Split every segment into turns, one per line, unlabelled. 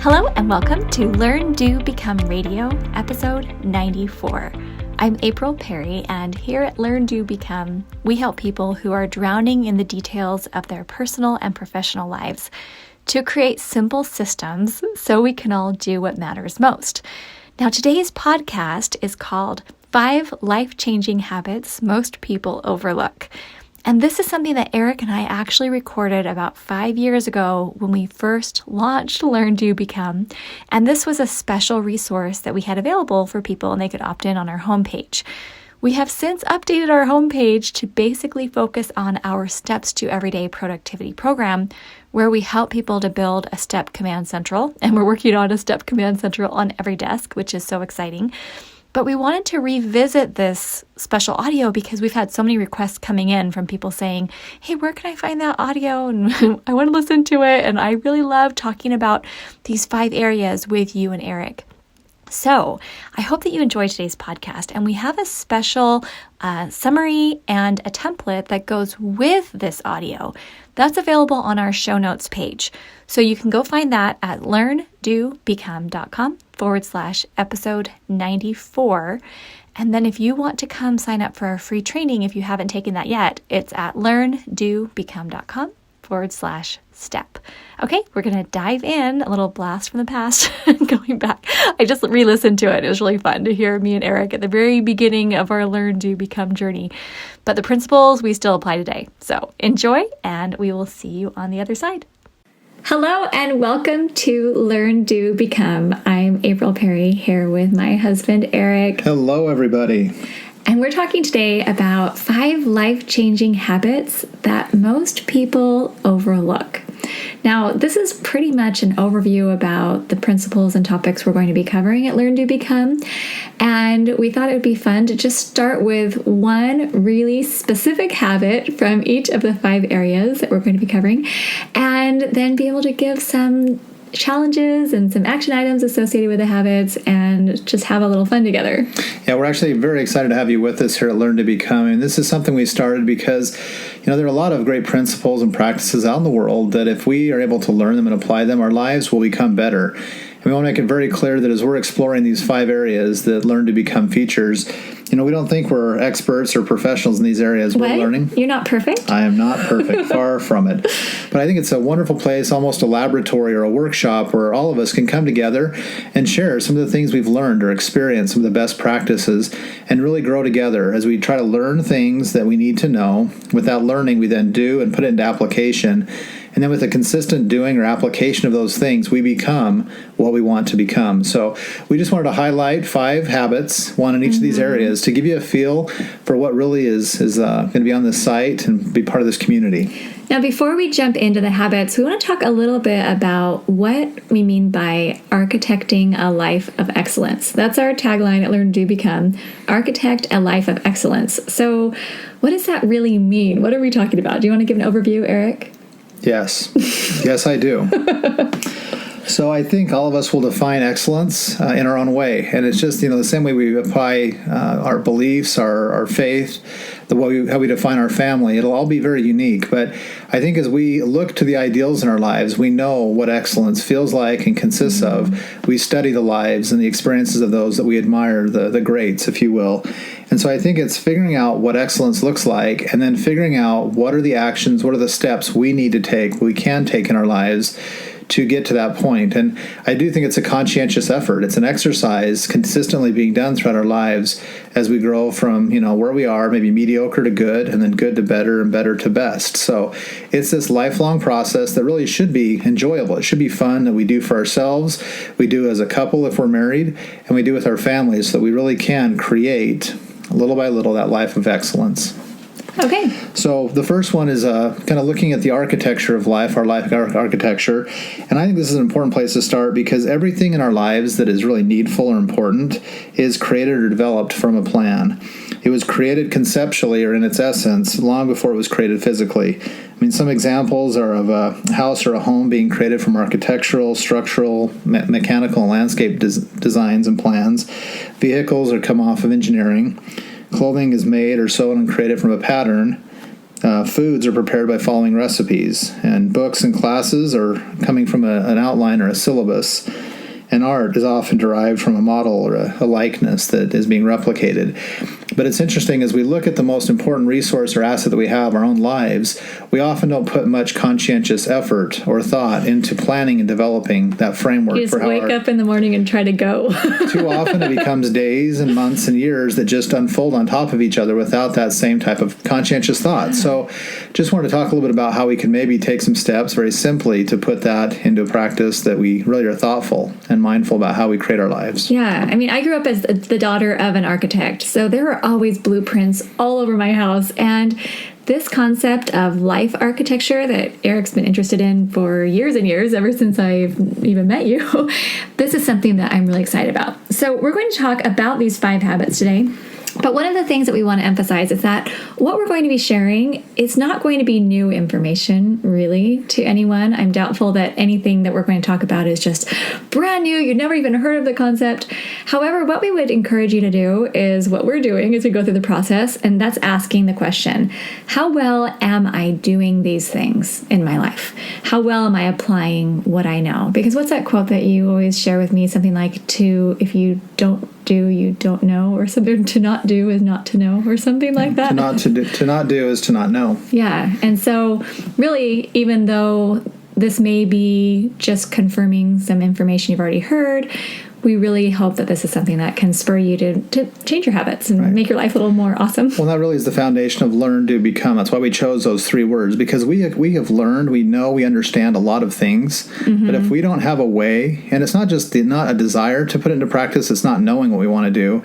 Hello and welcome to Learn, Do, Become Radio, episode 94. I'm April Perry, and here at Learn, Do, Become, we help people who are drowning in the details of their personal and professional lives to create simple systems so we can all do what matters most. Now, today's podcast is called 5 Life-Changing Habits Most People Overlook. And this is something that Eric and I actually recorded about 5 years ago when we first launched Learn, Do, Become. And this was a special resource that we had available for people, and they could opt in on our homepage. We have since updated our homepage to basically focus on our Steps to Everyday Productivity program, where we help people to build a step command central. And we're working on a step command central on every desk, which is so exciting. But we wanted to revisit this special audio because we've had so many requests coming in from people saying, hey, where can I find that audio? And I want to listen to it. And I really love talking about these 5 areas with you and Eric. So I hope that you enjoyed today's podcast. And we have a special summary and a template that goes with this audio. That's available on our show notes page. So you can go find that at learndobecome.com/episode 94. And then if you want to come sign up for our free training, if you haven't taken that yet, it's at learndobecome.com/step. Okay, we're going to dive in, a little blast from the past, going back. I just re-listened to it. It was really fun to hear me and Eric at the very beginning of our Learn, Do, Become journey. But the principles we still apply today. So enjoy, and we will see you on the other side. Hello, and welcome to Learn, Do, Become. I'm April Perry here with my husband, Eric.
Hello, everybody.
And we're talking today about 5 life-changing habits that most people overlook. Now, this is pretty much an overview about the principles and topics we're going to be covering at Learn, Do, Become. And we thought it would be fun to just start with one really specific habit from each of the 5 areas that we're going to be covering, and then be able to give some challenges and some action items associated with the habits and just have a little fun together.
Yeah, we're actually very excited to have you with us here at Learn to Become. And this is something we started because, there are a lot of great principles and practices out in the world that if we are able to learn them and apply them, our lives will become better. And we want to make it very clear that as we're exploring these 5 areas that Learn to Become features, we don't think we're experts or professionals in these areas. We're learning.
You're not perfect?
I am not perfect, far from it. But I think it's a wonderful place, almost a laboratory or a workshop where all of us can come together and share some of the things we've learned or experienced, some of the best practices, and really grow together as we try to learn things that we need to know. With that learning, we then do and put it into application. And then with a consistent doing or application of those things, we become what we want to become. So we just wanted to highlight 5 habits, one in each of these areas, to give you a feel for what really is going to be on this site and be part of this community.
Now, before we jump into the habits, we want to talk a little bit about what we mean by architecting a life of excellence. That's our tagline at Learn, Do, Become, architect a life of excellence. So what does that really mean? What are we talking about? Do you want to give an overview, Eric?
Yes. Yes, I do. So I think all of us will define excellence in our own way. And it's just, the same way we apply our beliefs, our faith, how we define our family. It'll all be very unique. But I think as we look to the ideals in our lives, we know what excellence feels like and consists of. We study the lives and the experiences of those that we admire, the greats, if you will. And so I think it's figuring out what excellence looks like and then figuring out what are the actions, what are the steps we need to take, we can take in our lives to get to that point. And I do think it's a conscientious effort. It's an exercise consistently being done throughout our lives as we grow from, where we are, maybe mediocre to good, and then good to better and better to best. So it's this lifelong process that really should be enjoyable. It should be fun that we do for ourselves, we do as a couple if we're married, and we do with our families so that we really can create, little by little, that life of excellence.
Okay.
So the first one is kind of looking at the architecture of life, our life architecture. And I think this is an important place to start because everything in our lives that is really needful or important is created or developed from a plan. It was created conceptually or in its essence long before it was created physically. I mean, some examples are of a house or a home being created from architectural, structural, mechanical, and landscape designs and plans. Vehicles are come off of engineering. Clothing is made or sewn and created from a pattern. Foods are prepared by following recipes, and books and classes are coming from an outline or a syllabus. And art is often derived from a model or a likeness that is being replicated. But it's interesting, as we look at the most important resource or asset that we have, our own lives, we often don't put much conscientious effort or thought into planning and developing that framework.
You just wake up in the morning and try to go.
Too often it becomes days and months and years that just unfold on top of each other without that same type of conscientious thought. So just wanted to talk a little bit about how we can maybe take some steps very simply to put that into a practice that we really are thoughtful and mindful about how we create our lives.
Yeah. I mean, I grew up as the daughter of an architect, so there were always blueprints all over my house. And this concept of life architecture that Eric's been interested in for years and years, ever since I've even met you, this is something that I'm really excited about. So we're going to talk about these 5 habits today. But one of the things that we want to emphasize is that what we're going to be sharing is not going to be new information, really, to anyone. I'm doubtful that anything that we're going to talk about is just brand new. You've never even heard of the concept. However, what we would encourage you to do is what we're doing as we go through the process, and that's asking the question, how well am I doing these things in my life? How well am I applying what I know? Because what's that quote that you always share with me? Something like, if you don't do, you don't know, or something. To not do is not to know, or something like that.
To not do is to not know.
Yeah. And so really, even though this may be just confirming some information you've already heard, we really hope that this is something that can spur you to change your habits and make your life a little more awesome.
Well, that really is the foundation of learn, do, become. That's why we chose those 3 words, because we have learned, we know, we understand a lot of things. Mm-hmm. But if we don't have a way, and it's not just not a desire to put it into practice, it's not knowing what we want to do.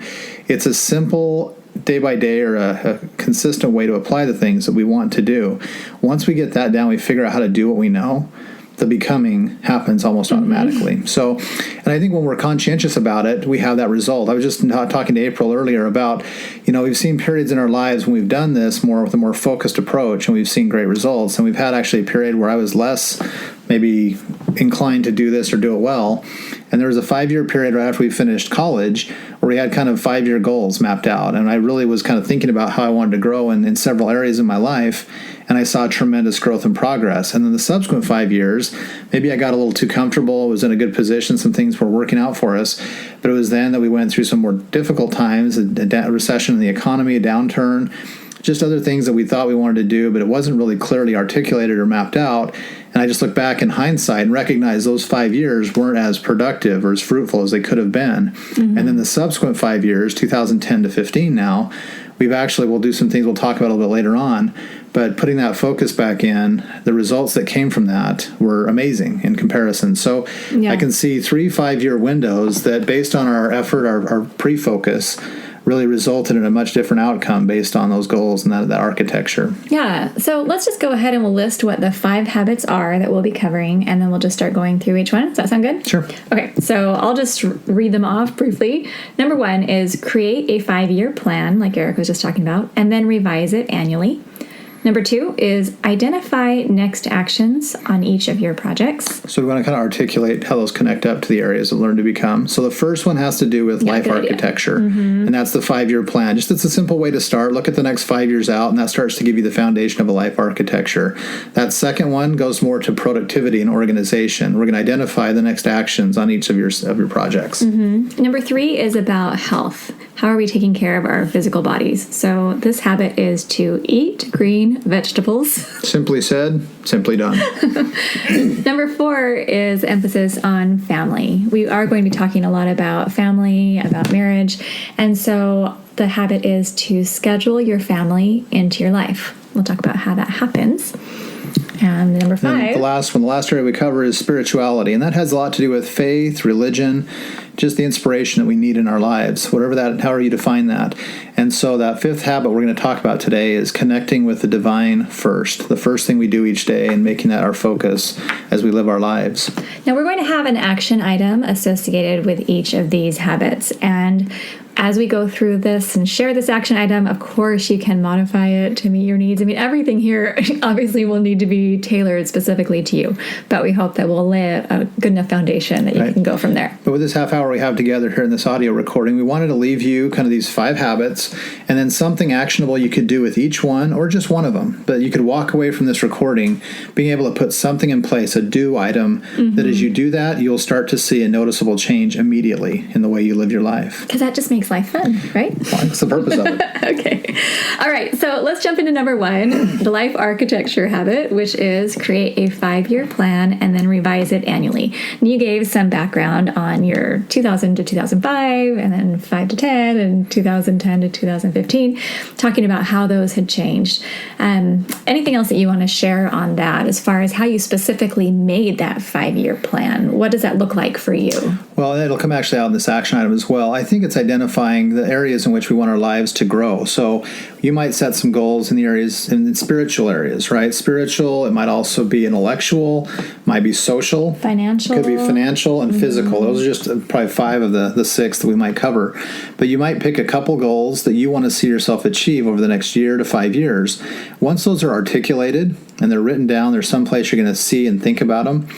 It's a simple day by day or a consistent way to apply the things that we want to do. Once we get that down, we figure out how to do what we know. The becoming happens almost automatically. Mm-hmm. So, and I think when we're conscientious about it, we have that result. I was just talking to April earlier about, we've seen periods in our lives when we've done this more with a more focused approach, and we've seen great results. And we've had actually a period where I was less maybe inclined to do this or do it well. And there was a 5-year period right after we finished college where we had kind of 5-year goals mapped out. And I really was kind of thinking about how I wanted to grow in several areas of my life. And I saw tremendous growth and progress. And then the subsequent 5 years, maybe I got a little too comfortable, was in a good position, some things were working out for us. But it was then that we went through some more difficult times, a recession in the economy, a downturn, just other things that we thought we wanted to do, but it wasn't really clearly articulated or mapped out. And I just look back in hindsight and recognize those 5 years weren't as productive or as fruitful as they could have been. Mm-hmm. And then the subsequent 5 years, 2010 to 15 now, we'll do some things we'll talk about a little bit later on. But putting that focus back in, the results that came from that were amazing in comparison. So I can see 3 5-year windows that, based on our effort, our pre-focus, really resulted in a much different outcome based on those goals and that architecture.
Yeah. So let's just go ahead and we'll list what the 5 habits are that we'll be covering, and then we'll just start going through each one. Does that sound good?
Sure.
Okay. So I'll just read them off briefly. Number 1 is create a 5-year plan, like Eric was just talking about, and then revise it annually. Number 2 is identify next actions on each of your projects.
So we want to kind of articulate how those connect up to the areas of learn to become. So the first one has to do with life architecture, and that's the 5-year plan. It's a simple way to start. Look at the next 5 years out, and that starts to give you the foundation of a life architecture. That second one goes more to productivity and organization. We're going to identify the next actions on each of your projects.
Mm-hmm. Number 3 is about health. How are we taking care of our physical bodies? So this habit is to eat green vegetables.
Simply said, simply done.
Number 4 is emphasis on family. We are going to be talking a lot about family, about marriage, and so the habit is to schedule your family into your life. We'll talk about how that happens. And number 5.
And the last area we cover is spirituality, and that has a lot to do with faith, religion, just the inspiration that we need in our lives, however you define that. And so that 5th habit we're going to talk about today is connecting with the divine first, the first thing we do each day, and making that our focus as we live our lives.
Now we're going to have an action item associated with each of these habits, and as we go through this and share this action item, of course, you can modify it to meet your needs. I mean, everything here obviously will need to be tailored specifically to you, but we hope that we'll lay a good enough foundation that you can go from there.
But with this half-hour we have together here in this audio recording, we wanted to leave you kind of these 5 habits and then something actionable you could do with each one or just one of them. But you could walk away from this recording being able to put something in place, a do item, that as you do that, you'll start to see a noticeable change immediately in the way you live your life.
Because that just makes life fun, right?
Well, that's the purpose of it.
Okay. All right. So let's jump into number 1, the life architecture habit, which is create a 5-year plan and then revise it annually. And you gave some background on your 2000 to 2005 and then 5 to 10 and 2010 to 2015, talking about how those had changed. Anything else that you want to share on that as far as how you specifically made that 5-year plan? What does that look like for you?
Well, it'll come actually out in this action item as well. I think it's identifying the areas in which we want our lives to grow. So you might set some goals in the areas, in the spiritual areas, right? Spiritual, it might also be intellectual, might be social.
Financial.
Could be financial and physical. Those are just probably 5 of the 6 that we might cover. But you might pick a couple goals that you want to see yourself achieve over the next year to 5 years. Once those are articulated and they're written down, there's some place you're going to see and think about them,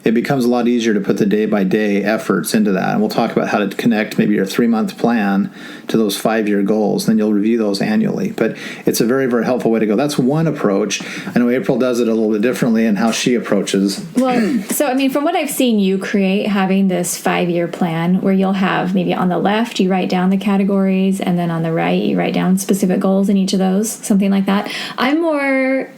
it becomes a lot easier to put the day-by-day efforts into that. And we'll talk about how to connect maybe your 3-month plan to those 5-year goals. Then you'll review those annually. But it's a very, very helpful way to go. That's one approach. I know April does it a little bit differently in how she approaches.
Well, so, I mean, from what I've seen you create, having this 5-year plan where you'll have maybe on the left, you write down the categories, and then on the right, you write down specific goals in each of those, something like that. I'm more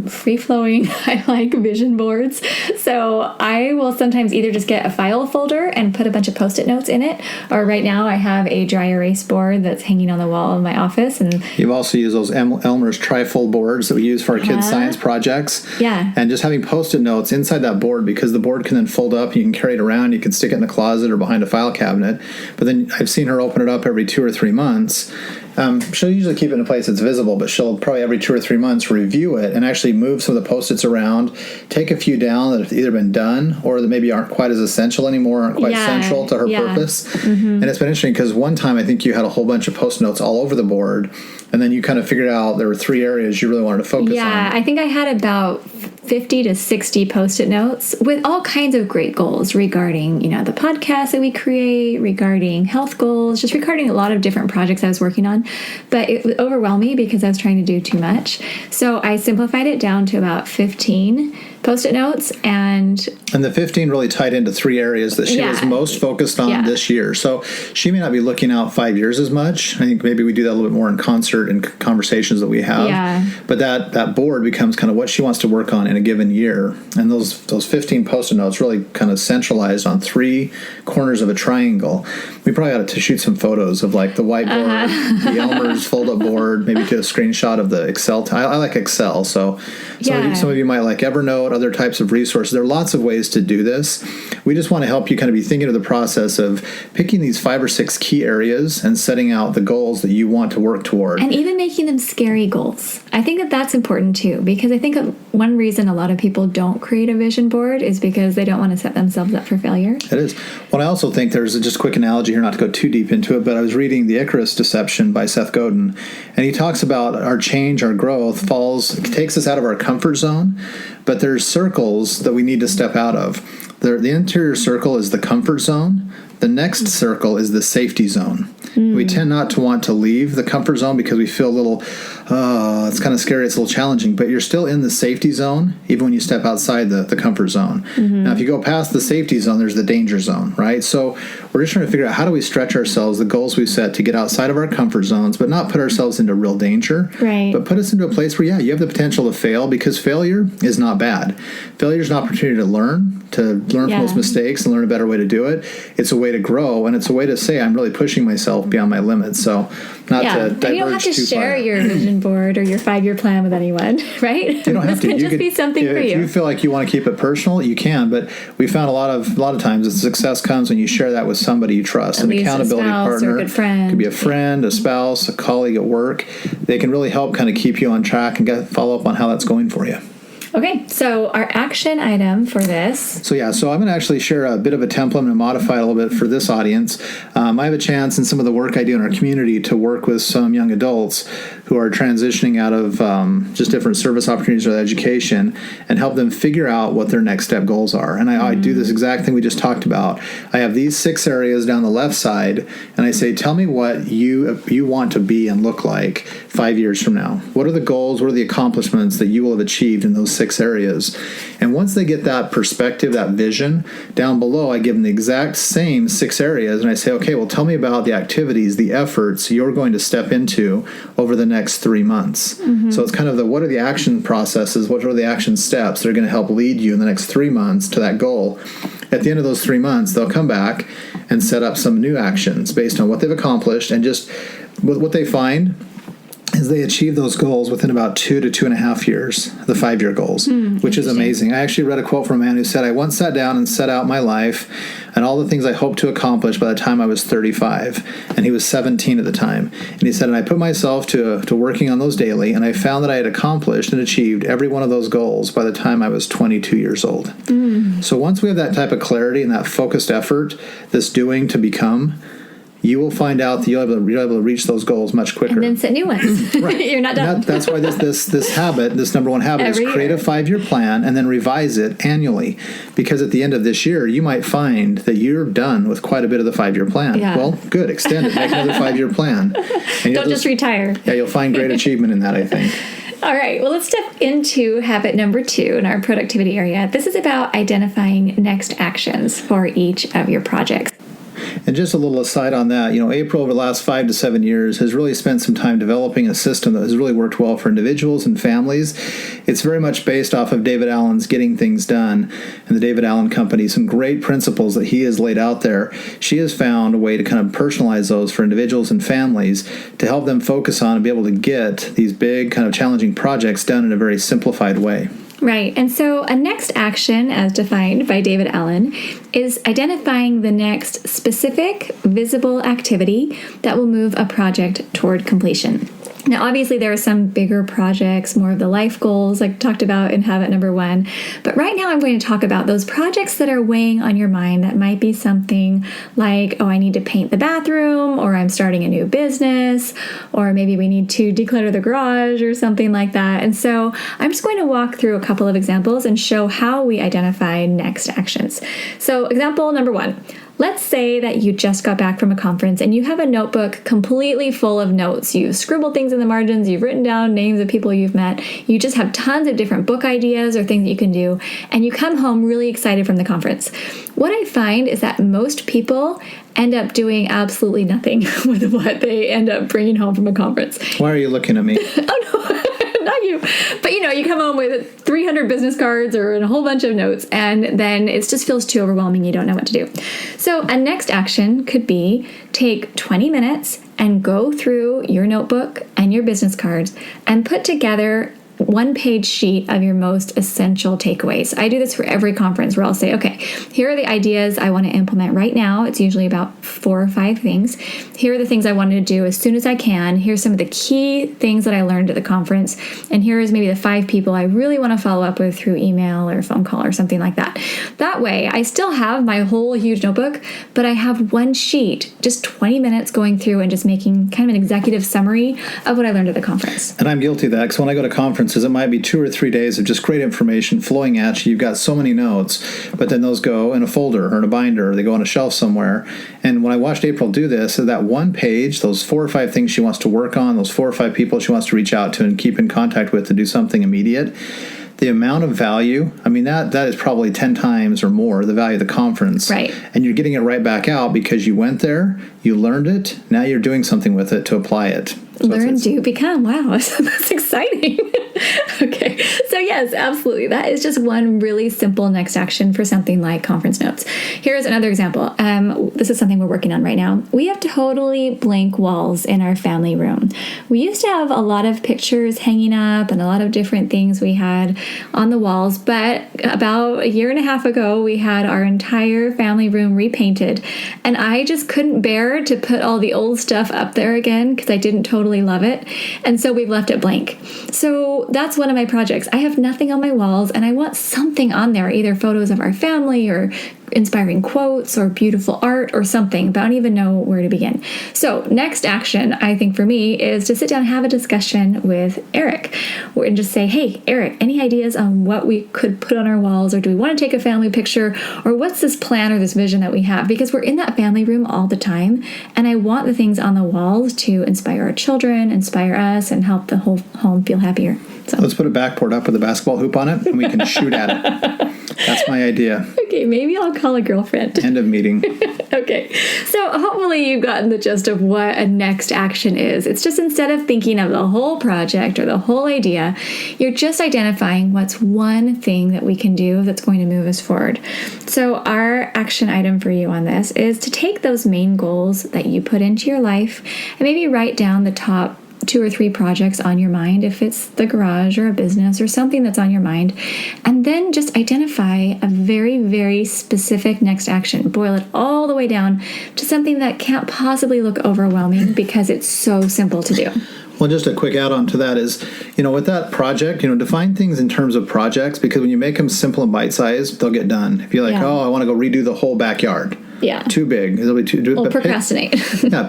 free-flowing. I like vision boards. So I will sometimes either just get a file folder and put a bunch of Post-it notes in it, or right now I have a dry erase board that's hanging on the wall of my office. And
you've also used those Elmer's trifold boards that we use for our kids' science projects.
Yeah.
And just having Post-it notes inside that board, because the board can then fold up, you can carry it around, you can stick it in the closet or behind a file cabinet. But then I've seen her open it up every 2 or 3 months. She'll usually keep it in a place that's visible, but she'll probably every 2 or 3 months review it and actually move some of the Post-its around, take a few down that have either been done or that maybe aren't quite as essential anymore, aren't quite central to her purpose. And it's been interesting because one time I think you had a whole bunch of Post-it notes all over the board, and then you kind of figured out there were 3 areas you really wanted to focus on.
Yeah, I think I had about 50 to 60 Post-it notes with all kinds of great goals regarding, the podcast that we create, regarding health goals, just regarding a lot of different projects I was working on. But it overwhelmed me because I was trying to do too much. So I simplified it down to about 15 Post-it notes, and
the 15 really tied into 3 areas that she was most focused on this year. So she may not be looking out 5 years as much. I think maybe we do that a little bit more in concert and conversations that we have.
Yeah.
But that board becomes kind of what she wants to work on in a given year. And those 15 Post-it notes really kind of centralized on 3 corners of a triangle. We probably ought to shoot some photos of like the whiteboard, the Elmer's fold-up board, maybe do a screenshot of the Excel. I like Excel, so some of you might like Evernote, other types of resources. There are lots of ways to do this. We just want to help you kind of be thinking of the process of picking these 5 or 6 key areas and setting out the goals that you want to work toward.
And even making them scary goals. I think that that's important too, because I think one reason a lot of people don't create a vision board is because they don't want to set themselves up for failure.
It is. Well, I also think there's just a quick analogy here, not to go too deep into it, but I was reading The Icarus Deception by Seth Godin, and he talks about our change, our growth takes us out of our comfort zone, but there's circles that we need to step out of. The interior circle is the comfort zone. The next circle is the safety zone. We tend not to want to leave the comfort zone because we feel a little, it's kind of scary, it's a little challenging, but you're still in the safety zone even when you step outside the comfort zone. Now, if you go past the safety zone, there's the danger zone, right? So we're just trying to figure out how do we stretch ourselves, the goals we've set to get outside of our comfort zones, but not put ourselves into real danger, but put us into a place where, you have the potential to fail, because failure is not bad. Failure is an opportunity to learn from those mistakes and learn a better way to do it. It's a way to grow, and it's a way to say, I'm really pushing myself beyond my limits. So not to diverge too far.
You don't have to share your vision board or your 5-year plan with anyone, right?
You don't have to.
This can be something for you.
If you feel like you want to keep it personal, you can. But we found a lot of times that success comes when you share that with somebody you trust, an accountability partner.
Or a good friend.
Could be a friend, a spouse, a colleague at work. They can really help kind of keep you on track and follow up on how that's going for you.
Okay, so our action item for this.
So I'm going to actually share a bit of a template and modify it a little bit for this audience. I have a chance in some of the work I do in our community to work with some young adults who are transitioning out of just different service opportunities or education and help them figure out what their next step goals are. And I do this exact thing we just talked about. I have these 6 areas down the left side, and I say, tell me what you want to be and look like 5 years from now. What are the goals? What are the accomplishments that you will have achieved in those 6 areas? And once they get that perspective, that vision, down below, I give them the exact same 6 areas, and I say, okay, well, tell me about the activities, the efforts you're going to step into over the next 3 months. So it's kind of what are the action processes, what are the action steps that are going to help lead you in the next 3 months to that goal. At the end of those 3 months, they'll come back and set up some new actions based on what they've accomplished, and just what they find is they achieve those goals within about 2 to 2.5 years, the 5-year goals, which is amazing. I actually read a quote from a man who said, I once sat down and set out my life and all the things I hoped to accomplish by the time I was 35. And he was 17 at the time. And he said, and I put myself to working on those daily, and I found that I had accomplished and achieved every one of those goals by the time I was 22 years old. So once we have that type of clarity and that focused effort, this doing to become, you will find out that you'll be able to reach those goals much quicker.
And then set new ones.
Right.
You're not done.
That's why this habit, this number one habit, is create a 5-year plan and then revise it annually. Because at the end of this year, you might find that you're done with quite a bit of the 5-year plan.
Yeah.
Well, good. Extend it. Make another 5-year plan. And
Don't just retire.
Yeah, you'll find great achievement in that, I think.
All right, well, let's step into habit number 2 in our productivity area. This is about identifying next actions for each of your projects.
And just a little aside on that, April over the last 5 to 7 years has really spent some time developing a system that has really worked well for individuals and families. It's very much based off of David Allen's Getting Things Done and the David Allen Company, some great principles that he has laid out there. She has found a way to kind of personalize those for individuals and families to help them focus on and be able to get these big kind of challenging projects done in a very simplified way.
Right. And so a next action, as defined by David Allen, is identifying the next specific, visible activity that will move a project toward completion. Now, obviously, there are some bigger projects, more of the life goals, like talked about in habit number 1. But right now, I'm going to talk about those projects that are weighing on your mind that might be something like, oh, I need to paint the bathroom, or I'm starting a new business, or maybe we need to declutter the garage or something like that. And so I'm just going to walk through a couple of examples and show how we identify next actions. So example number 1. Let's say that you just got back from a conference and you have a notebook completely full of notes. You've scribbled things in the margins, you've written down names of people you've met, you just have tons of different book ideas or things that you can do, and you come home really excited from the conference. What I find is that most people end up doing absolutely nothing with what they end up bringing home from a conference.
Why are you looking at me?
Oh, no. Not you. But you come home with 300 business cards or a whole bunch of notes, and then it just feels too overwhelming. You don't know what to do. So a next action could be take 20 minutes and go through your notebook and your business cards and put together 1-page sheet of your most essential takeaways. I do this for every conference where I'll say, okay, here are the ideas I want to implement right now. It's usually about 4 or 5 things. Here are the things I want to do as soon as I can. Here's some of the key things that I learned at the conference. And here is maybe the 5 people I really want to follow up with through email or phone call or something like that. That way, I still have my whole huge notebook, but I have one sheet, just 20 minutes going through and just making kind of an executive summary of what I learned at the conference. And
I'm guilty of that, because when I go to conferences, it might be 2 or 3 days of just great information flowing at you. You've got so many notes, but then those go in a folder or in a binder, or they go on a shelf somewhere. And when I watched April do this, that 1 page, those 4 or 5 things she wants to work on, those 4 or 5 people she wants to reach out to and keep in contact with to do something immediate, the amount of value, I mean, that is probably 10 times or more the value of the conference.
Right.
And you're getting it right back out because you went there, you learned it, now you're doing something with it to apply it. So
learn, do, become. Wow, that's exciting. Okay, so yes, absolutely. That is just one really simple next action for something like conference notes. Here's another example. This is something we're working on right now. We have totally blank walls in our family room. We used to have a lot of pictures hanging up and a lot of different things we had on the walls, but about 1.5 years ago, we had our entire family room repainted, and I just couldn't bear to put all the old stuff up there again because I didn't totally totally love it. And so we've left it blank. So that's one of my projects. I have nothing on my walls, and I want something on there, either photos of our family or inspiring quotes or beautiful art or something, but I don't even know where to begin. So next action, I think for me, is to sit down and have a discussion with Eric and just say, hey, Eric, any ideas on what we could put on our walls, or do we want to take a family picture, or what's this plan or this vision that we have? Because we're in that family room all the time, and I want the things on the walls to inspire our children, inspire us, and help the whole home feel happier. So
let's put a backboard up with a basketball hoop on it, and we can shoot at it. That's my idea.
Okay, maybe I'll call a girlfriend.
End of meeting.
Okay, so hopefully you've gotten the gist of what a next action is. It's just, instead of thinking of the whole project or the whole idea, you're just identifying what's one thing that we can do that's going to move us forward. So our action item for you on this is to take those main goals that you put into your life and maybe write down the top 2 or 3 projects on your mind, if it's the garage or a business or something that's on your mind, and then just identify a very, very specific next action. Boil it all the way down to something that can't possibly look overwhelming because it's so simple to do.
Well, just a quick add-on to that is, with that project, define things in terms of projects, because when you make them simple and bite-sized, they'll get done. If you're like, I want to go redo the whole backyard.
Yeah.
Too big. It'll be too.
Well, procrastinate.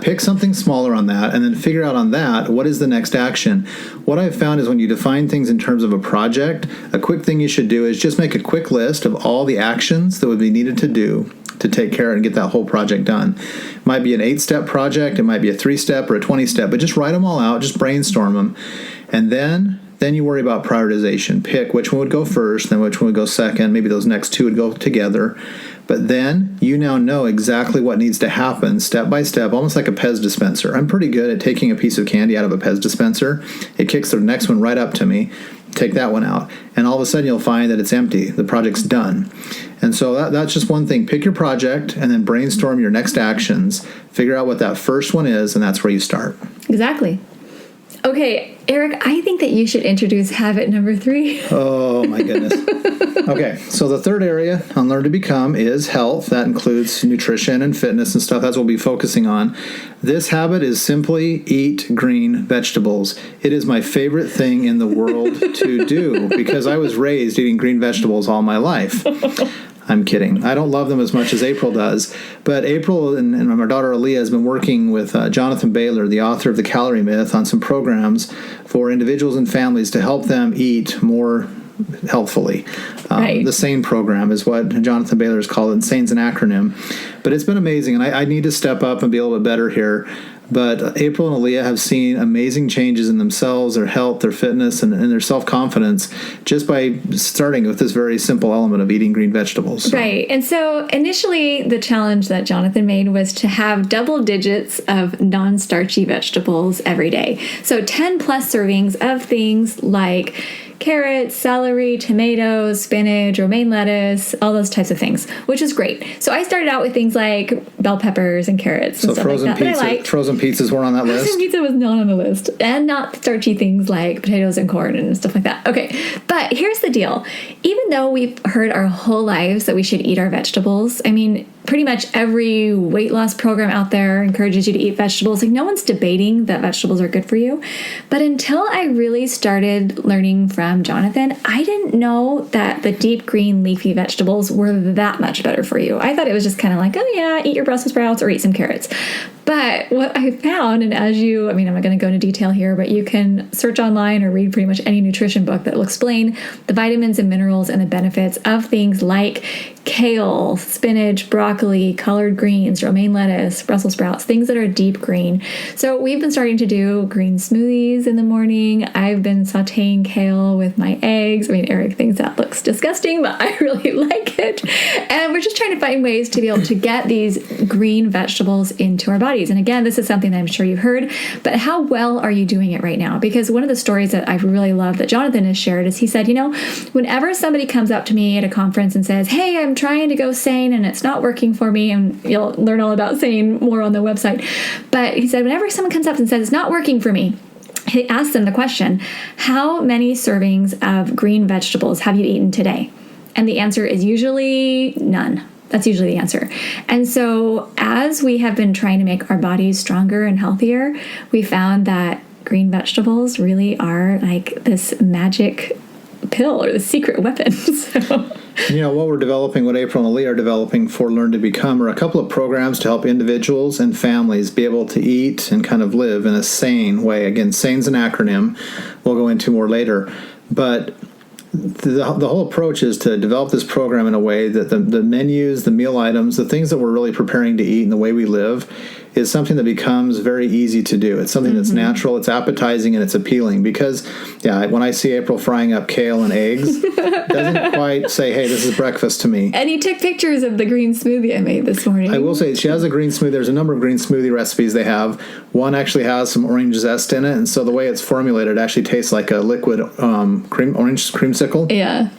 Pick something smaller on that, and then figure out on that what is the next action. What I've found is when you define things in terms of a project, a quick thing you should do is just make a quick list of all the actions that would be needed to do to take care and get that whole project done. It might be an 8-step project, it might be a 3-step or a 20-step, but just write them all out, just brainstorm them, and then you worry about prioritization. Pick which one would go first, then which one would go second. Maybe those next 2 would go together. But then you now know exactly what needs to happen step by step, almost like a Pez dispenser. I'm pretty good at taking a piece of candy out of a Pez dispenser. It kicks the next one right up to me. Take that one out. And all of a sudden you'll find that it's empty. The project's done. And so that's just one thing. Pick your project and then brainstorm your next actions. Figure out what that first one is, and that's where you start.
Exactly. Okay, Eric, I think that you should introduce habit number 3.
Oh, my goodness. Okay, so the third area on Learn to Become is health. That includes nutrition and fitness and stuff. That's what we'll be focusing on. This habit is simply eat green vegetables. It is my favorite thing in the world to do because I was raised eating green vegetables all my life. I'm kidding. I don't love them as much as April does. But April and my daughter Aaliyah has been working with Jonathan Baylor, the author of The Calorie Myth, on some programs for individuals and families to help them eat more healthfully.
Right.
The SANE program is what Jonathan Baylor has called it, and SANE's an acronym. But it's been amazing, and I need to step up and be a little bit better here. But April and Aaliyah have seen amazing changes in themselves, their health, their fitness, and their self-confidence just by starting with this very simple element of eating green vegetables. So.
Right. And so initially the challenge that Jonathan made was to have double digits of non-starchy vegetables every day. So 10 plus servings of things like carrots, celery, tomatoes, spinach, romaine lettuce, all those types of things, which is great. So I started out with things like bell peppers and carrots and stuff like that.
Pizza,
I liked.
Frozen pizzas weren't on that list?
Frozen pizza was not on the list. And not starchy things like potatoes and corn and stuff like that. Okay, but here's the deal. Even though we've heard our whole lives that we should eat our vegetables, I mean, pretty much every weight loss program out there encourages you to eat vegetables. Like, no one's debating that vegetables are good for you. But until I really started learning from Jonathan, I didn't know that the deep green leafy vegetables were that much better for you. I thought it was just kind of like, oh yeah, eat your Brussels sprouts or eat some carrots. But what I found, and I'm not going to go into detail here, but you can search online or read pretty much any nutrition book that will explain the vitamins and minerals and the benefits of things like kale, spinach, broccoli, collard greens, romaine lettuce, Brussels sprouts, things that are deep green. So we've been starting to do green smoothies in the morning. I've been sauteing kale with my eggs. I mean, Eric thinks that looks disgusting, but I really like it. And we're just trying to find ways to be able to get these green vegetables into our bodies. And again, this is something that I'm sure you've heard, but how well are you doing it right now? Because one of the stories that I really love that Jonathan has shared is he said, whenever somebody comes up to me at a conference and says, hey, I'm trying to go SANE and it's not working for me, and you'll learn all about SANE more on the website. But he said, whenever someone comes up and says it's not working for me, he asks them the question, how many servings of green vegetables have you eaten today? And the answer is usually none. That's usually the answer. And so as we have been trying to make our bodies stronger and healthier, we found that green vegetables really are like this magic pill or the secret weapon. So.
What we're developing, what April and Lee are developing for Learn to Become, are a couple of programs to help individuals and families be able to eat and kind of live in a sane way. Again, sane's an acronym we'll go into more later. But the whole approach is to develop this program in a way that the menus, the meal items, the things that we're really preparing to eat and the way we live is something that becomes very easy to do. It's something that's natural, it's appetizing, and it's appealing. Because, when I see April frying up kale and eggs, it doesn't quite say, hey, this is breakfast to me.
And you took pictures of the green smoothie I made this morning.
I will say, she has a green smoothie. There's a number of green smoothie recipes they have. One actually has some orange zest in it, and so the way it's formulated actually tastes like a liquid orange creamsicle.
Yeah.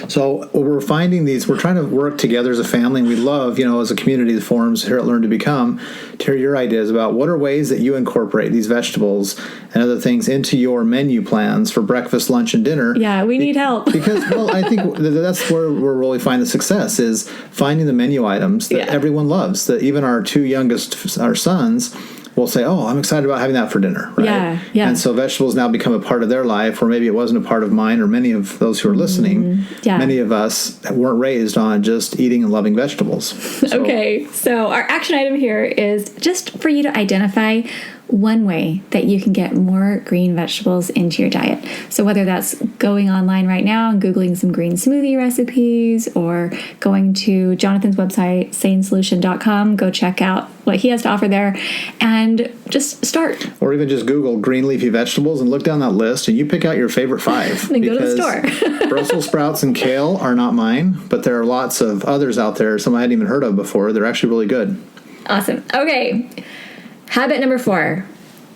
So we're finding we're trying to work together as a family, and we love, as a community that forms here at Learn to Become, to hear your ideas about what are ways that you incorporate these vegetables and other things into your menu plans for breakfast, lunch, and dinner.
Yeah, we need help.
Because, I think that's where we're really finding the success, is finding the menu items that everyone loves, that even our two youngest, our sons, will say, oh, I'm excited about having that for dinner, right?
Yeah.
And so vegetables now become a part of their life, or maybe it wasn't a part of mine or many of those who are listening.
Yeah.
Many of us weren't raised on just eating and loving vegetables. So.
Okay, so our action item here is just for you to identify one way that you can get more green vegetables into your diet. So whether that's going online right now and Googling some green smoothie recipes, or going to Jonathan's website, sanesolution.com, go check out what he has to offer there and just start.
Or even just Google green leafy vegetables and look down that list and you pick out your favorite 5.
Then go to the store.
Brussels sprouts and kale are not mine, but there are lots of others out there, some I hadn't even heard of before. They're actually really good.
Awesome. Okay. Habit number 4,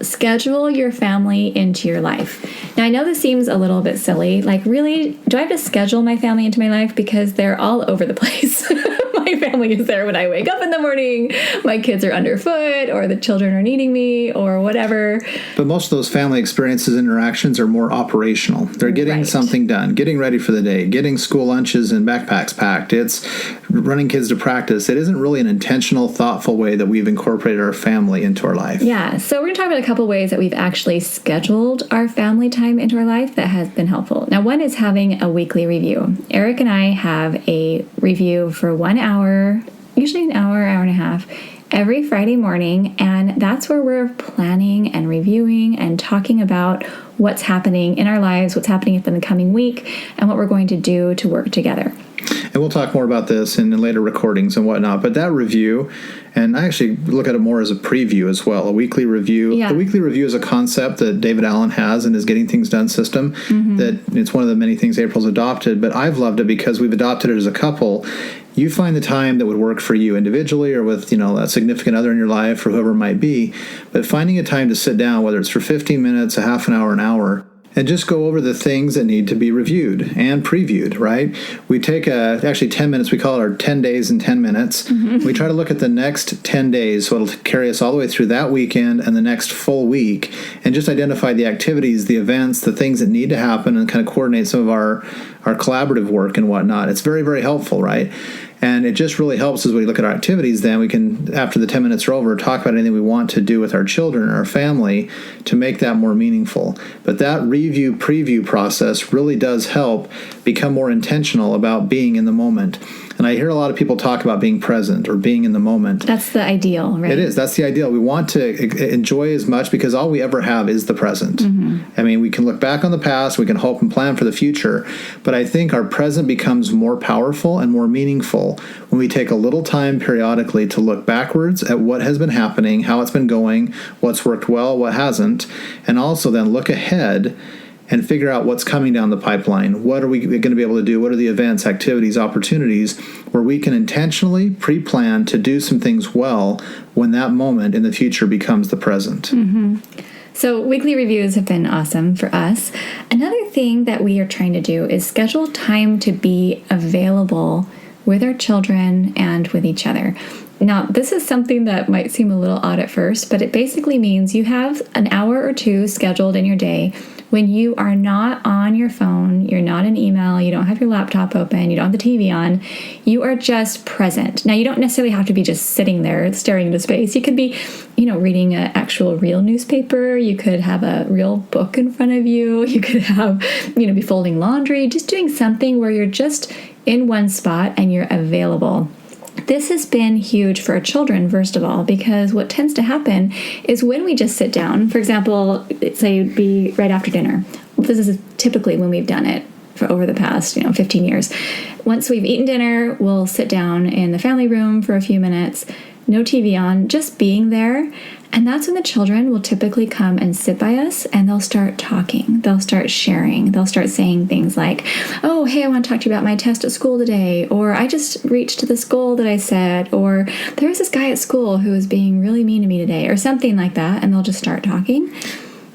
schedule your family into your life. Now, I know this seems a little bit silly. Like, really, do I have to schedule my family into my life? Because they're all over the place. My family is there when I wake up in the morning. My kids are underfoot, or the children are needing me, or whatever.
But most of those family experiences, interactions are more operational. They're getting something done, getting ready for the day, getting school lunches and backpacks packed. It's running kids to practice. It isn't really an intentional, thoughtful way that we've incorporated our family into our life.
Yeah, so we're going to talk about a couple ways that we've actually scheduled our family time into our life that has been helpful. Now, one is having a weekly review. Eric and I have a review for 1 hour, usually an hour, hour and a half, every Friday morning, and that's where we're planning and reviewing and talking about what's happening in our lives, what's happening in the coming week, and what we're going to do to work together.
And we'll talk more about this in later recordings and whatnot. But that review, and I actually look at it more as a preview as well, a weekly review. Yeah. The weekly review is a concept that David Allen has in his Getting Things Done system. That it's one of the many things April's adopted. But I've loved it because we've adopted it as a couple. You find the time that would work for you individually or with, a significant other in your life or whoever it might be. But finding a time to sit down, whether it's for 15 minutes, a half an hour, and just go over the things that need to be reviewed and previewed, right? We take actually 10 minutes. We call it our 10 days in 10 minutes. We try to look at the next 10 days, so it'll carry us all the way through that weekend and the next full week, and just identify the activities, the events, the things that need to happen, and kind of coordinate some of our collaborative work and whatnot. It's very, very helpful, right? And it just really helps as we look at our activities. Then we can, after the 10 minutes are over, talk about anything we want to do with our children or our family to make that more meaningful. But that preview process really does help become more intentional about being in the moment. And I hear a lot of people talk about being present or being in the moment.
That's the ideal, right?
It is. That's the ideal. We want to enjoy as much because all we ever have is the present. I mean, we can look back on the past, we can hope and plan for the future, but I think our present becomes more powerful and more meaningful when we take a little time periodically to look backwards at what has been happening, how it's been going, what's worked well, what hasn't, and also then look ahead and figure out what's coming down the pipeline. What are we going to be able to do? What are the events, activities, opportunities where we can intentionally pre-plan to do some things well when that moment in the future becomes the present?
So weekly reviews have been awesome for us. Another thing that we are trying to do is schedule time to be available with our children and with each other. Now, this is something that might seem a little odd at first, but it basically means you have an hour or two scheduled in your day when you are not on your phone, you're not in email, you don't have your laptop open, you don't have the TV on, you are just present. Now, you don't necessarily have to be just sitting there staring into space. You could be, reading an actual real newspaper. You could have a real book in front of you. You could have, be folding laundry, just doing something where you're just in one spot and you're available. This has been huge for our children, first of all, because what tends to happen is when we just sit down, for example, say it'd be right after dinner. This is typically when we've done it for over the past, 15 years. Once we've eaten dinner, we'll sit down in the family room for a few minutes, no TV on, just being there. And that's when the children will typically come and sit by us and they'll start talking. They'll start sharing. They'll start saying things like, oh, hey, I want to talk to you about my test at school today. Or I just reached this goal that I set. Or there was this guy at school who was being really mean to me today. Or something like that. And they'll just start talking.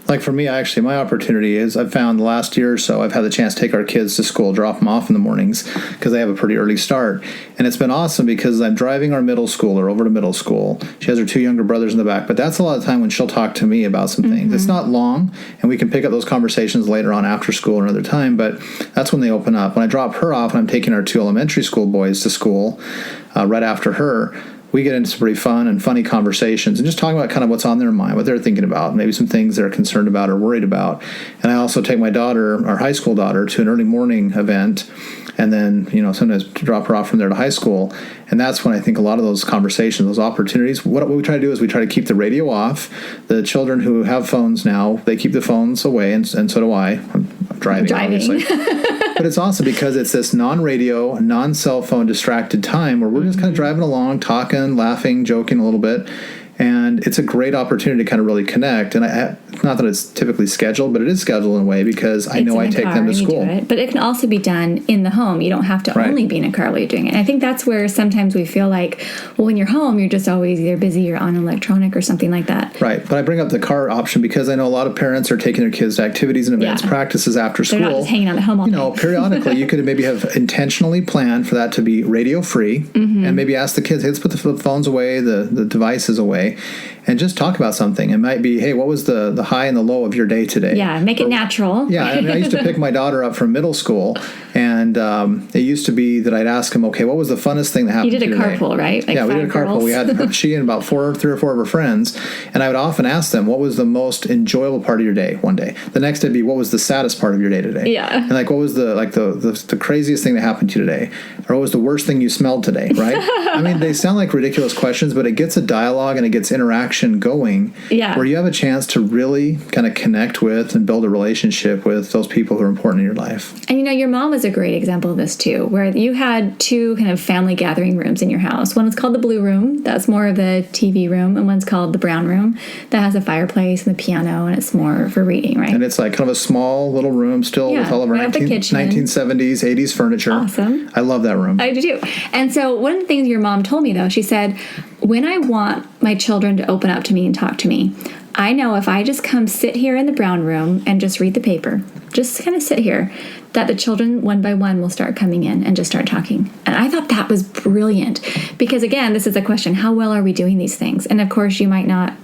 Like for me, actually, my opportunity is I've found the last year or so I've had the chance to take our kids to school, drop them off in the mornings because they have a pretty early start. And it's been awesome because I'm driving our middle schooler over to middle school. She has her two younger brothers in the back, but that's a lot of time when she'll talk to me about some things. It's not long, and we can pick up those conversations later on after school or another time, but that's when they open up. When I drop her off and I'm taking our two elementary school boys to school right after her, we get into some pretty fun and funny conversations and just talking about kind of what's on their mind, what they're thinking about, maybe some things they're concerned about or worried about. And I also take my daughter, our high school daughter, to an early morning event and then, sometimes drop her off from there to high school. And that's when I think a lot of those conversations, those opportunities, what we try to do is we try to keep the radio off. The children who have phones now, they keep the phones away, and so do I. I'm driving. Obviously. But it's awesome because it's this non-radio, non-cell phone distracted time where we're just kind of driving along, talking, laughing, joking a little bit. And it's a great opportunity to kind of really connect. And not that it's typically scheduled, but it is scheduled in a way because I know I take them to school.
But it can also be done in the home. You don't have to only be in a car while you're doing it. And I think that's where sometimes we feel like, well, when you're home, you're just always either busy or on electronic or something like that.
Right. But I bring up the car option because I know a lot of parents are taking their kids to activities and events, practices after school.
They're not just hanging out at home all day.
Periodically, you could maybe have intentionally planned for that to be radio free and maybe ask the kids, hey, let's put the phones away, the devices away, and just talk about something. It might be, hey, what was the high and the low of your day today?
Yeah, make it natural.
Yeah, I used to pick my daughter up from middle school, and it used to be that I'd ask him, okay, what was the funnest thing that happened to you today?
You did a carpool, right?
Like we did a carpool. We had she and about 3 or 4 of her friends, and I would often ask them, what was the most enjoyable part of your day one day? The next would be, what was the saddest part of your day today?
Yeah.
And what was the craziest thing that happened to you today? Or what was the worst thing you smelled today, right? I mean, they sound like ridiculous questions, but it gets a dialogue and it gets interaction going where you have a chance to really kind of connect with and build a relationship with those people who are important in your life.
And your mom was a great example of this too, where you had 2 kind of family gathering rooms in your house. One is called the blue room, that's more of the TV room, and one's called the brown room, that has a fireplace and the piano, and it's more for reading, right?
And it's like kind of a small little room still with all of our 1970s, 80s furniture.
Awesome.
I love that room.
I do too. And so one of the things your mom told me, though, she said, when I want my children to open up to me and talk to me, I know if I just come sit here in the brown room and just read the paper, just kind of sit here, that the children one by one will start coming in and just start talking. And I thought that was brilliant because, again, this is a question, how well are we doing these things? And of course, you might not,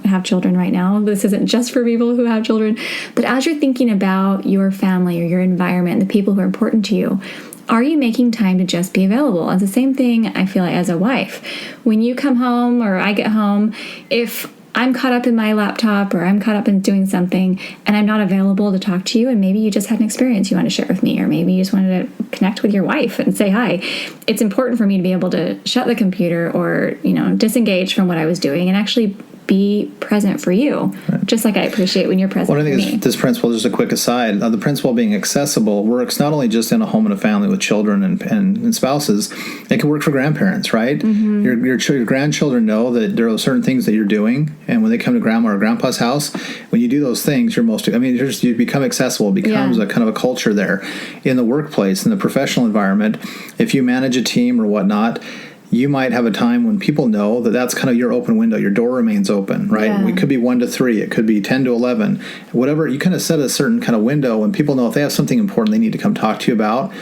have children right now. This isn't just for people who have children. But as you're thinking about your family or your environment, the people who are important to you, are you making time to just be available? It's the same thing, I feel like, as a wife. When you come home or I get home, if I'm caught up in my laptop or I'm caught up in doing something and I'm not available to talk to you, and maybe you just had an experience you want to share with me, or maybe you just wanted to connect with your wife and say hi, it's important for me to be able to shut the computer or, disengage from what I was doing and actually be present for you, just like I appreciate when you're present for me.
One thing, this principle, just a quick aside, the principle of being accessible works not only just in a home and a family with children and spouses, it can work for grandparents, right? Mm-hmm. Your grandchildren know that there are certain things that you're doing, and when they come to grandma or grandpa's house, when you do those things, you become accessible. It becomes a kind of a culture there. In the workplace, in the professional environment, if you manage a team or whatnot, you might have a time when people know that that's kind of your open window. Your door remains open, right? Yeah. It could be 1 to 3. It could be 10 to 11. Whatever, you kind of set a certain kind of window when people know if they have something important they need to come talk to you about,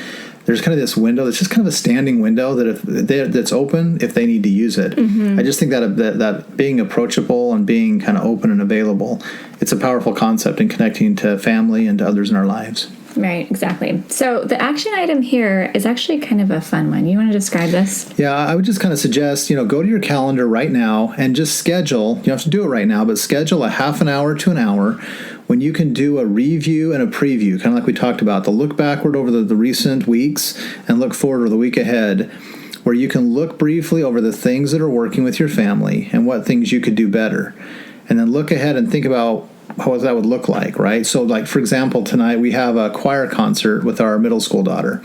there's kind of this window that's just kind of a standing window that's open if they need to use it. I just think that being approachable and being kind of open and available, it's a powerful concept in connecting to family and to others in our lives.
Right, exactly. So the action item here is actually kind of a fun one. You want to describe this?
Yeah, I would just kind of suggest, go to your calendar right now and just schedule. You don't have to do it right now, but schedule a half an hour to an hour when you can do a review and a preview, kind of like we talked about, to look backward over the recent weeks and look forward to the week ahead, where you can look briefly over the things that are working with your family and what things you could do better. And then look ahead and think about what that would look like, right? So, like, for example, tonight we have a choir concert with our middle school daughter.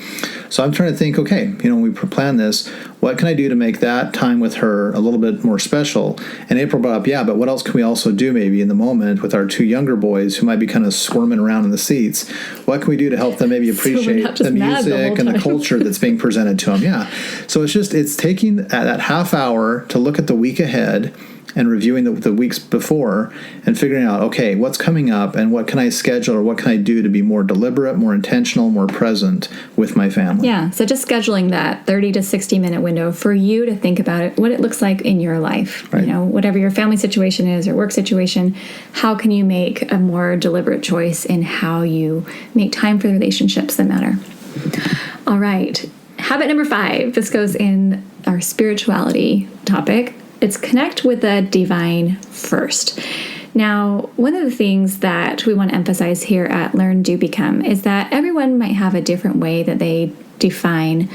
So I'm trying to think, okay, when we plan this, what can I do to make that time with her a little bit more special? And April brought up, but what else can we also do maybe in the moment with our two younger boys who might be kind of squirming around in the seats? What can we do to help them maybe appreciate the music and the culture that's being presented to them? Yeah. So it's taking that half hour to look at the week ahead and reviewing the weeks before and figuring out, okay, what's coming up and what can I schedule or what can I do to be more deliberate, more intentional, more present with my family.
Yeah, so just scheduling that 30 to 60-minute window for you to think about it, what it looks like in your life.
Right.
Whatever your family situation is or work situation, how can you make a more deliberate choice in how you make time for the relationships that matter? All right, habit number 5. This goes in our spirituality topic. It's connect with the divine first. Now, one of the things that we want to emphasize here at Learn, Do, Become is that everyone might have a different way that they define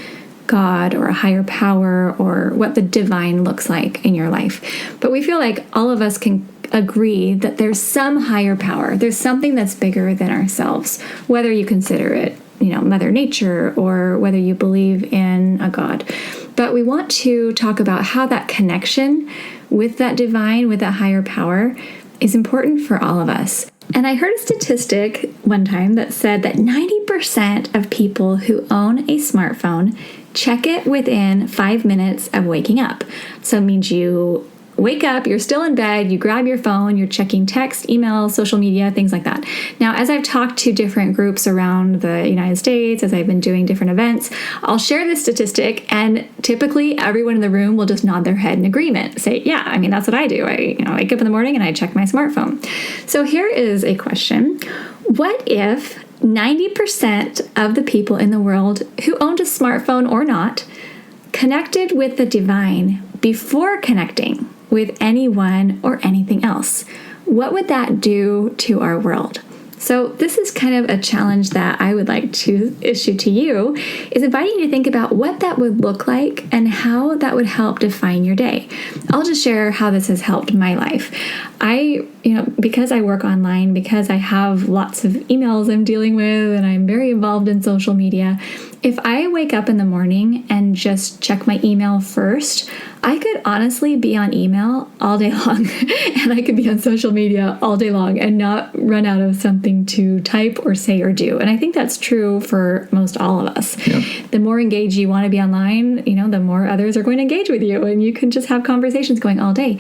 God or a higher power or what the divine looks like in your life. But we feel like all of us can agree that there's some higher power. There's something that's bigger than ourselves, whether you consider it, Mother Nature, or whether you believe in a God. But we want to talk about how that connection with that divine, with that higher power, is important for all of us. And I heard a statistic one time that said that 90% of people who own a smartphone check it within 5 minutes of waking up. So it means you wake up, you're still in bed, you grab your phone, you're checking text, email, social media, things like that. Now, as I've talked to different groups around the United States, as I've been doing different events, I'll share this statistic, and typically everyone in the room will just nod their head in agreement. Say, yeah, that's what I do. I wake up in the morning and I check my smartphone. So here is a question. What if 90% of the people in the world who owned a smartphone or not connected with the divine before connecting with anyone or anything else? What would that do to our world? So this is kind of a challenge that I would like to issue to you, is inviting you to think about what that would look like and how that would help define your day. I'll just share how this has helped my life. Because I work online, because I have lots of emails I'm dealing with, and I'm very involved in social media, if I wake up in the morning and just check my email first, I could honestly be on email all day long and I could be on social media all day long and not run out of something to type or say or do. And I think that's true for most all of us.
Yep.
The more engaged you want to be online, the more others are going to engage with you, and you can just have conversations going all day.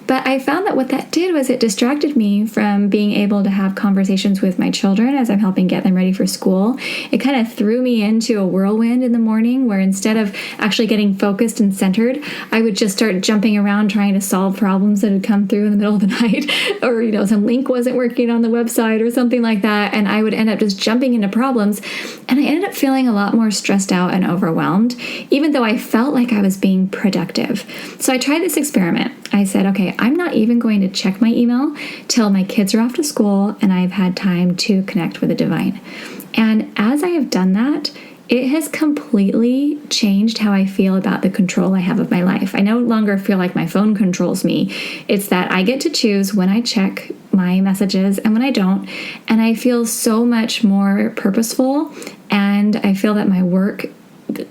But I found that what that did was it distracted me from being able to have conversations with my children as I'm helping get them ready for school. It kind of threw me into a whirlwind in the morning where instead of actually getting focused and centered, I would just start jumping around trying to solve problems that had come through in the middle of the night, or, some link wasn't working on the website or something like that. And I would end up just jumping into problems. And I ended up feeling a lot more stressed out and overwhelmed, even though I felt like I was being productive. So I tried this experiment. I said, okay, I'm not even going to check my email till my kids are off to school and I've had time to connect with the divine. And as I have done that, it has completely changed how I feel about the control I have of my life. I no longer feel like my phone controls me. It's that I get to choose when I check my messages and when I don't. And I feel so much more purposeful, and I feel that my work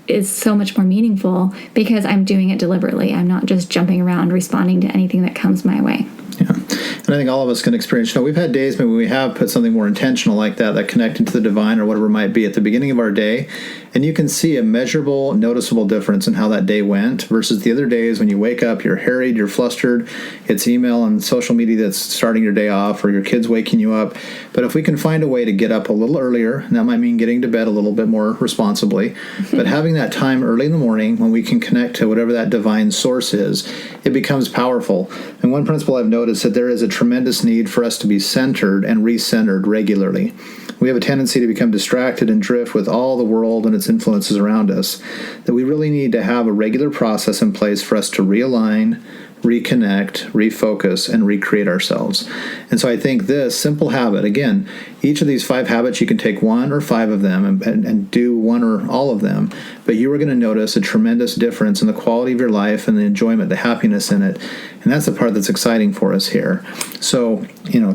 is so much more meaningful because I'm doing it deliberately. I'm not just jumping around responding to anything that comes my way.
Yeah. And I think all of us can experience, we've had days maybe we have put something more intentional like that connecting to the divine or whatever it might be at the beginning of our day. And you can see a measurable, noticeable difference in how that day went versus the other days when you wake up, you're harried, you're flustered, it's email and social media that's starting your day off, or your kids waking you up. But if we can find a way to get up a little earlier, and that might mean getting to bed a little bit more responsibly, but having that time early in the morning when we can connect to whatever that divine source is, it becomes powerful. And one principle I've noticed that there is a tremendous need for us to be centered and recentered regularly. We have a tendency to become distracted and drift with all the world and its influences around us, that we really need to have a regular process in place for us to realign, reconnect, refocus, and recreate ourselves. And so I think this simple habit, again, each of these 5 habits, you can take 1 or 5 of them and do 1 or all of them, but you are going to notice a tremendous difference in the quality of your life and the enjoyment, the happiness in it. And that's the part that's exciting for us here. So,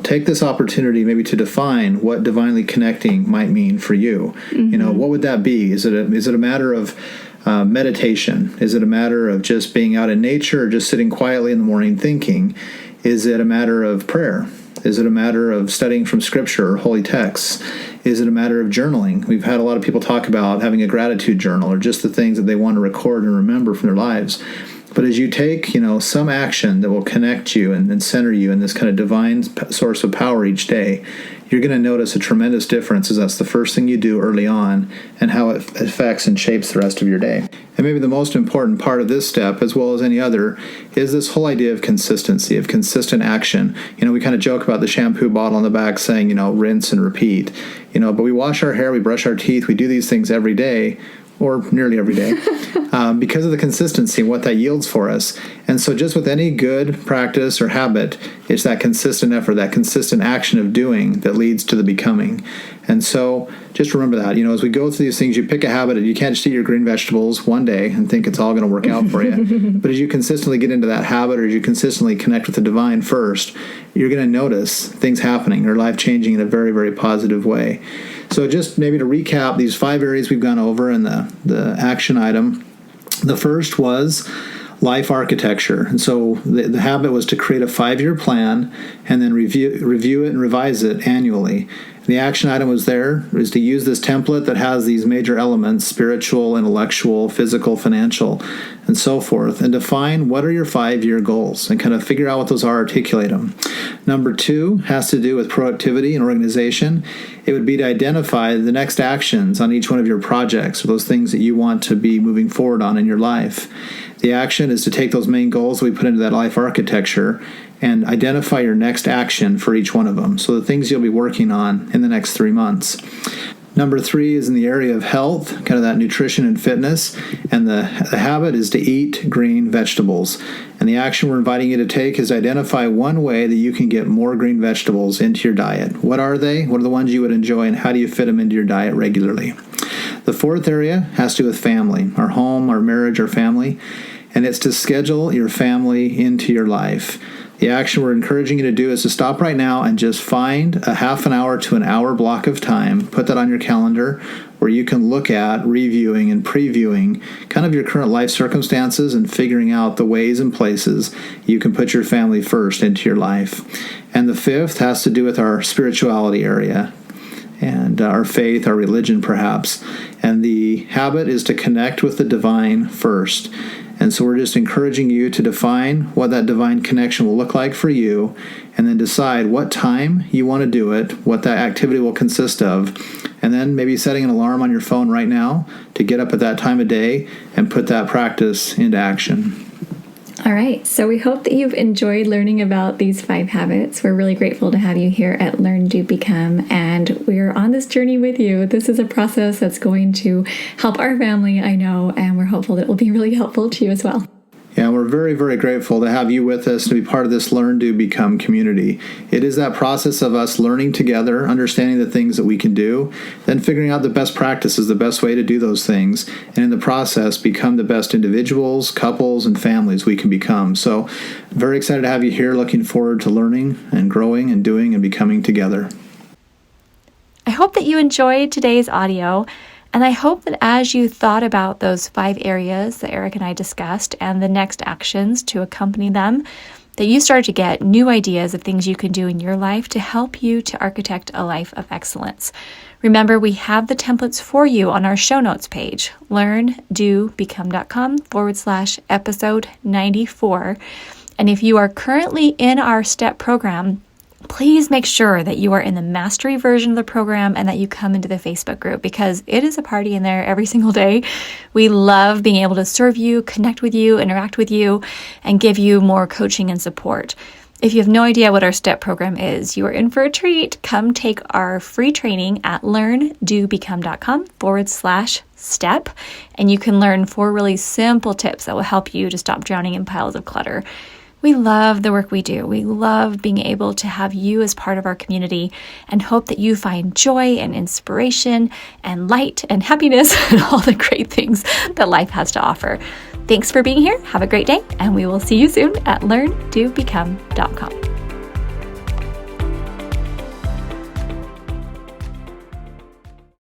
take this opportunity maybe to define what divinely connecting might mean for you. Mm-hmm. What would that be? Is it a matter of meditation? Is it a matter of just being out in nature or just sitting quietly in the morning thinking? Is it a matter of prayer? Is it a matter of studying from Scripture or holy texts? Is it a matter of journaling? We've had a lot of people talk about having a gratitude journal or just the things that they want to record and remember from their lives. But as you take, some action that will connect you and center you in this kind of divine source of power each day, you're going to notice a tremendous difference, as that's the first thing you do early on and how it affects and shapes the rest of your day. And maybe the most important part of this step, as well as any other, is this whole idea of consistency, of consistent action. We kind of joke about the shampoo bottle on the back saying, rinse and repeat. But we wash our hair, we brush our teeth, we do these things every day, or nearly every day, because of the consistency and what that yields for us. And so just with any good practice or habit, it's that consistent effort, that consistent action of doing that leads to the becoming. And so just remember that, as we go through these things, you pick a habit, and you can't just eat your green vegetables one day and think it's all going to work out for you. But as you consistently get into that habit, or as you consistently connect with the divine first, you're going to notice things happening, your life changing in a very, very positive way. So just maybe to recap these 5 areas we've gone over in the action item. The first was life architecture. And so the habit was to create a 5-year plan and then review it and revise it annually. The action item was to use this template that has these major elements: spiritual, intellectual, physical, financial, and so forth, and define what are your 5-year goals and kind of figure out what those are, articulate them. Number 2 has to do with productivity and organization. It would be to identify the next actions on each one of your projects, or those things that you want to be moving forward on in your life. The action is to take those main goals that we put into that life architecture and identify your next action for each one of them. So the things you'll be working on in the next 3 months. Number 3 is in the area of health, kind of that nutrition and fitness. And the habit is to eat green vegetables. And the action we're inviting you to take is identify one way that you can get more green vegetables into your diet. What are they? What are the ones you would enjoy, and how do you fit them into your diet regularly? The 4th area has to do with family, our home, our marriage, our family. And it's to schedule your family into your life. The action we're encouraging you to do is to stop right now and just find a half an hour to an hour block of time. Put that on your calendar where you can look at reviewing and previewing kind of your current life circumstances and figuring out the ways and places you can put your family first into your life. And the 5th has to do with our spirituality area and our faith, our religion perhaps. And the habit is to connect with the divine first. And so we're just encouraging you to define what that divine connection will look like for you, and then decide what time you want to do it, what that activity will consist of, and then maybe setting an alarm on your phone right now to get up at that time of day and put that practice into action.
All right, so we hope that you've enjoyed learning about these 5 habits. We're really grateful to have you here at Learn, Do, Become, and we're on this journey with you. This is a process that's going to help our family, I know, and we're hopeful that it will be really helpful to you as well.
Yeah, we're very, very grateful to have you with us, to be part of this Learn, Do, Become community. It is that process of us learning together, understanding the things that we can do, then figuring out the best practices, the best way to do those things, and in the process become the best individuals, couples, and families we can become. So very excited to have you here, looking forward to learning and growing and doing and becoming together.
I hope that you enjoyed today's audio. And I hope that as you thought about those 5 areas that Eric and I discussed and the next actions to accompany them, that you start to get new ideas of things you can do in your life to help you to architect a life of excellence. Remember, we have the templates for you on our show notes page, learndobecome.com/episode 94. And if you are currently in our STEP program, please make sure that you are in the mastery version of the program and that you come into the Facebook group, because it is a party in there every single day. We love being able to serve you, connect with you, interact with you, and give you more coaching and support. If you have no idea what our STEP program is, you are in for a treat. Come take our free training at learndobecome.com/step, and you can learn 4 really simple tips that will help you to stop drowning in piles of clutter. We love the work we do. We love being able to have you as part of our community and hope that you find joy and inspiration and light and happiness and all the great things that life has to offer. Thanks for being here. Have a great day, and we will see you soon at learndobecome.com.